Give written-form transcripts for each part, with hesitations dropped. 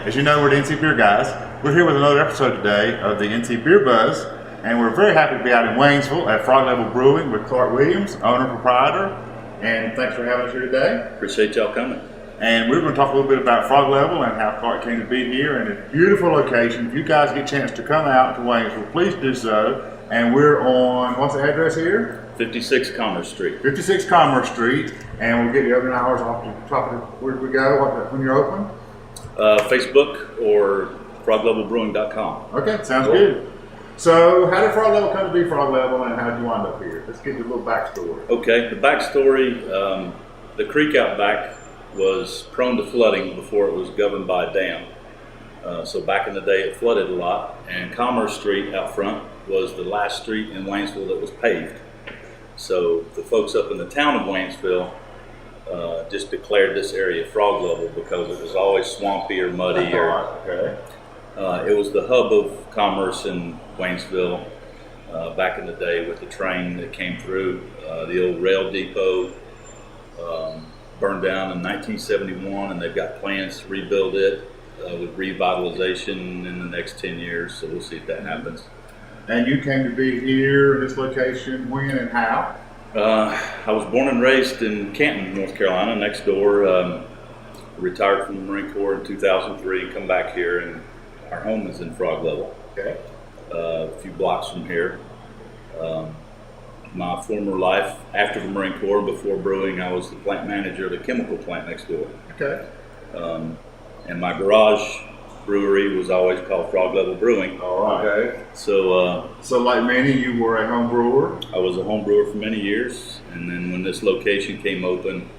As you know, we're the NC Beer guys. We're here with another episode today of the NC Beer Buzz, and we're very happy to be out in Waynesville at Frog Level Brewing with Clark Williams, owner and proprietor. And thanks for having us here today. Appreciate y'all coming. And we're going to talk a little bit about Frog Level and how Clark came to be here and a beautiful location. If you guys get a chance to come out to Waynesville, please do so. And we're on, what's the address here? 56 Commerce Street. 56 Commerce Street, and we'll get the open hours off the top of where we go when you're open. Facebook or froglevelbrewing.com. Okay, sounds good. So, how did Frog Level come to be Frog Level, and how did you wind up here? Let's get the little backstory. Okay, the backstory: the creek out back was prone to flooding before it was governed by a dam. So back in the day, it flooded a lot, and Commerce Street out front was the last street in Waynesville that was paved. So the folks up in the town of Waynesville just declared this area Frog Level because it was always swampy or muddy. It was the hub of commerce in Waynesville back in the day with the train that came through. The old rail depot burned down in 1971, and they've got plans to rebuild it with revitalization in the next 10 years. So we'll see if that happens. And you came to be here in this location when and how? I was born and raised in Canton, North Carolina, next door. Retired from the Marine Corps in 2003, come back here, and our home is in Frog Level. Okay. A few blocks from here. My former life, after the Marine Corps, before brewing, I was the plant manager of the chemical plant next door. Okay. And my garage brewery was always called Frog Level Brewing. All right. Okay. So like many, you were a home brewer? I was a home brewer for many years, and then when this location came open,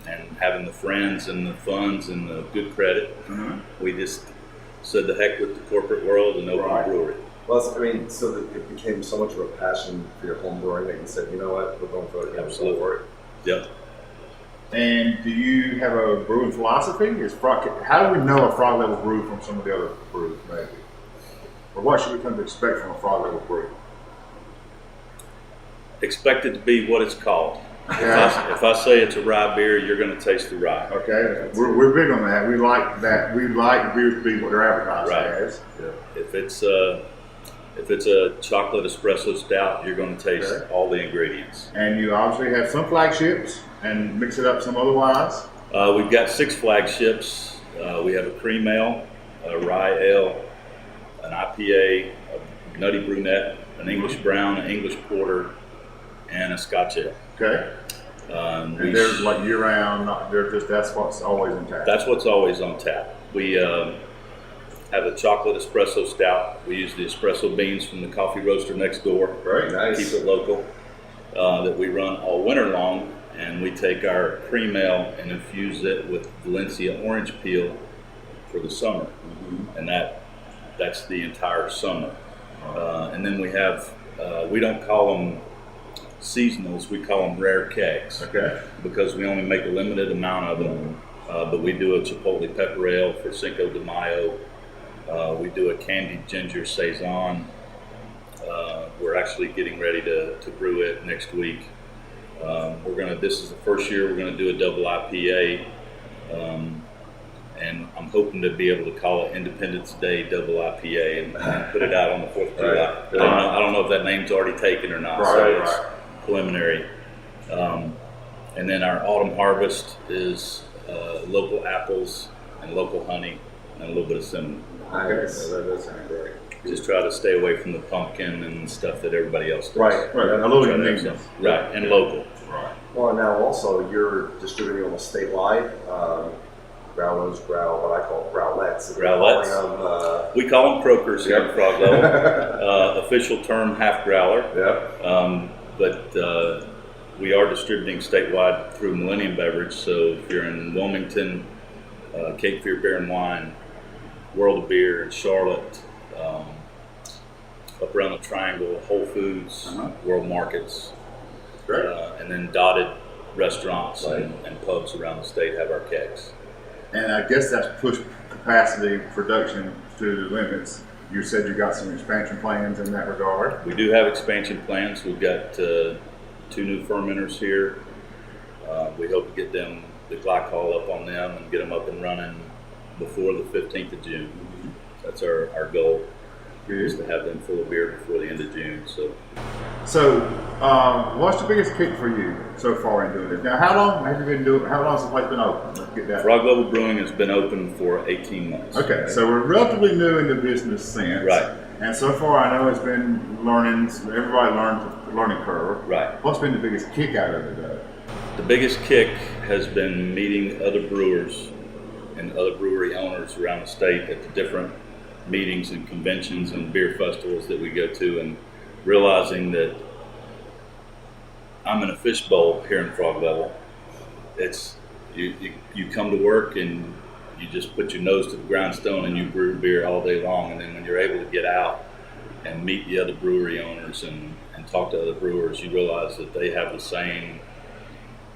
and having the friends and the funds and the good credit, we just said the heck with the corporate world and opened a brewery. Well, so that it became so much of a passion for your home brewing that you said, you know what, we're going for it. Absolutely. Yep. And do you have a brewing philosophy? How do we know a Frog Level brew from some of the other brews, maybe? Or what should we come to expect from a Frog Level brew? Expect it to be what it's called. Yeah. If I say it's a rye beer, you're going to taste the rye. Okay, we're big on that. We like that. We like beers to be what they're advertised as. Yeah. If it's a chocolate espresso stout, you're going to taste all the ingredients. And you obviously have some flagships and mix it up some otherwise. We've got 6 flagships. We have a cream ale, a rye ale, an IPA, a nutty brunette, an English brown, an English porter, and a Scotch ale. Okay. And they're like year round. That's what's always on tap. That's what's always on tap. We have a chocolate espresso stout. We use the espresso beans from the coffee roaster next door. Very nice. Keep it local. That we run all winter long, and we take our cream ale and infuse it with Valencia orange peel for the summer, and that's the entire summer. And then we have we don't call them seasonals, we call them rare kegs. Okay. Because we only make a limited amount of them. But we do a chipotle pepper ale for Cinco de Mayo. We do a candied ginger saison. We're actually getting ready to brew it next week. This is the first year we're gonna do a double IPA. And I'm hoping to be able to call it Independence Day Double IPA and put it out on the 4th of July. I don't know if that name's already taken or not, so it's preliminary. And then our autumn harvest is local apples and local honey and a little bit of cinnamon. Nice. That sounds great. Just try to stay away from the pumpkin and stuff that everybody else does. Right. A little uniqueness. Right, and local. Right. Well, now also you're distributing almost statewide. Growlers, what I call growlets. Growlets. We call them croakers here at Frog Level. Official term, half growler. Yep. But we are distributing statewide through Millennium Beverage. So if you're in Wilmington, Cape Fear Beer and Wine, World of Beer in Charlotte, up around the Triangle, Whole Foods, World Markets, and then dotted restaurants and pubs around the state have our kegs. And I guess that's pushed capacity production to the limits. You said you got some expansion plans in that regard. We do have expansion plans. We've got 2 new fermenters here. We hope to get them the glycol up on them and get them up and running before the 15th of June. That's our goal, is to have them full of beer before the end of June. So, what's the biggest kick for you so far in doing this? Now, how long have you been doing? How long has the place been open? Let's get that. Frog Level Brewing has been open for 18 months. Okay, so we're relatively new in the business sense. Right. And so far, I know it's been learning. Everybody learned the learning curve. Right. What's been the biggest kick out of it, though? The biggest kick has been meeting other brewers and other brewery owners around the state at the different meetings and conventions and beer festivals that we go to, and realizing that I'm in a fishbowl here in Frog Level. It's you come to work and you just put your nose to the grindstone and you brew beer all day long, and then when you're able to get out and meet the other brewery owners and talk to other brewers, you realize that they have the same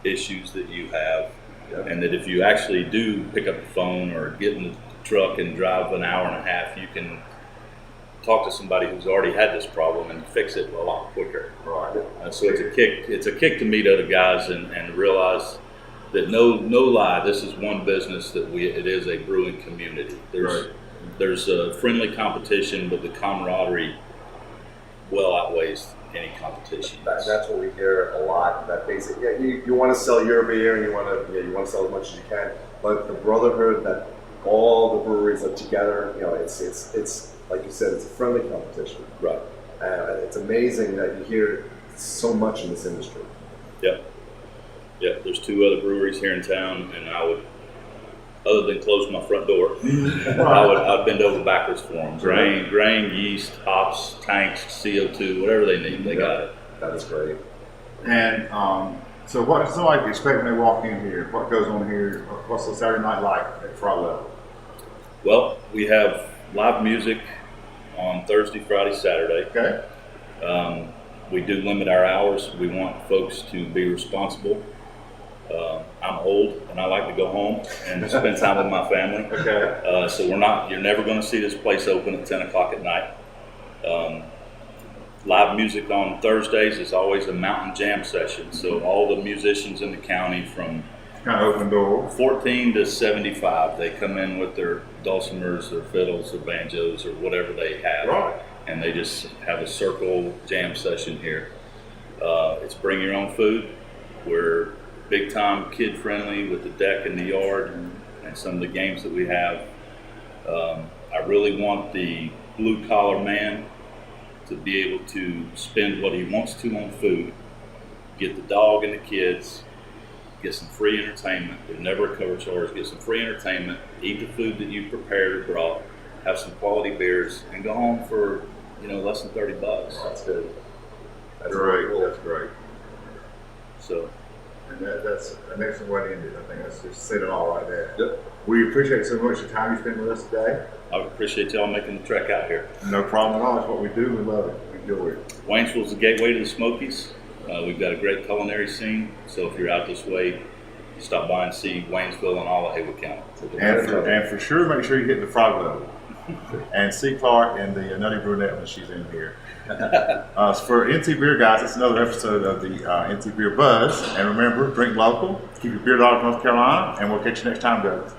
issues that you have. Yep. And that if you actually do pick up the phone or get in the truck and drive an hour and a half, you can talk to somebody who's already had this problem and fix it a lot quicker. Right. So it's a kick. It's a kick to meet other guys and realize that no lie, this is one business that it is a brewing community. There's a friendly competition, but the camaraderie well outweighs any competition. That's what we hear a lot. That basically, you want to sell your beer and you want to sell as much as you can, but the brotherhood that all the breweries are together, it's like you said, it's a friendly competition. Right. It's amazing that you hear so much in this industry. Yep. Yeah, there's 2 other breweries here in town, and I would, other than close my front door, I'd bend over backwards for them. Grain, yeast, hops, tanks, CO2, whatever they need, they got it. That is great. And so, what does somebody expect when they walk in here? What goes on here? What's the Saturday night like at Frog Level? Well, we have live music on Thursday, Friday, Saturday. Okay. We do limit our hours. We want folks to be responsible. I'm old and I like to go home and spend time with my family. Okay. So you're never going to see this place open at 10 o'clock at night. Live music on Thursdays is always a mountain jam session. So all the musicians in the county from kind of open door. 14 to 75, they come in with their dulcimers, their fiddles, their banjos, or whatever they have. Right. And they just have a circle jam session here. It's bring your own food. We're big time kid friendly with the deck in the yard and some of the games that we have. I really want the blue collar man to be able to spend what he wants to on food, get the dog and the kids, get some free entertainment. There's never a cover charge. Get some free entertainment, eat the food that you prepared or brought, have some quality beers, and go home for less than $30. That's good. That's great. Cool. That's great. So, and that's an excellent way to end it. I think that's just said it all right there. Yep. We appreciate so much the time you spent with us today. I appreciate y'all making the trek out here. No problem at all. It's what we do. We love it. We enjoy it. Waynesville's the gateway to the Smokies. We've got a great culinary scene. So if you're out this way, stop by and see Waynesville and all of Haywood County. And for sure, make sure you hit the Frog Level. And see Clark and the Nutty Brunette when she's in here. For NC Beer guys, it's another episode of the NC Beer Buzz. And remember, drink local, keep your beer dog in North Carolina, and we'll catch you next time, guys.